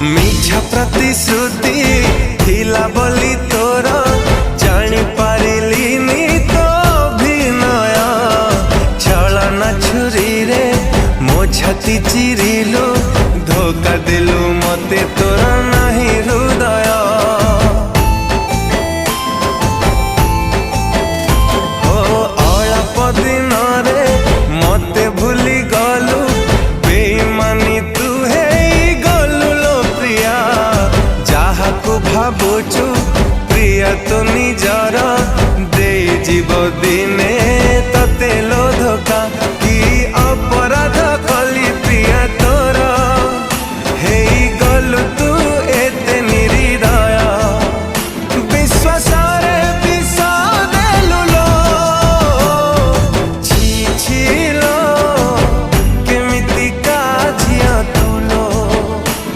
मिछा प्रतिश्रुति थिला बोली तोर जानी पारिलिनी तो अभिनय छलना छुरी रे मो छाती चिरिलु धोखा देलु मते तोर ना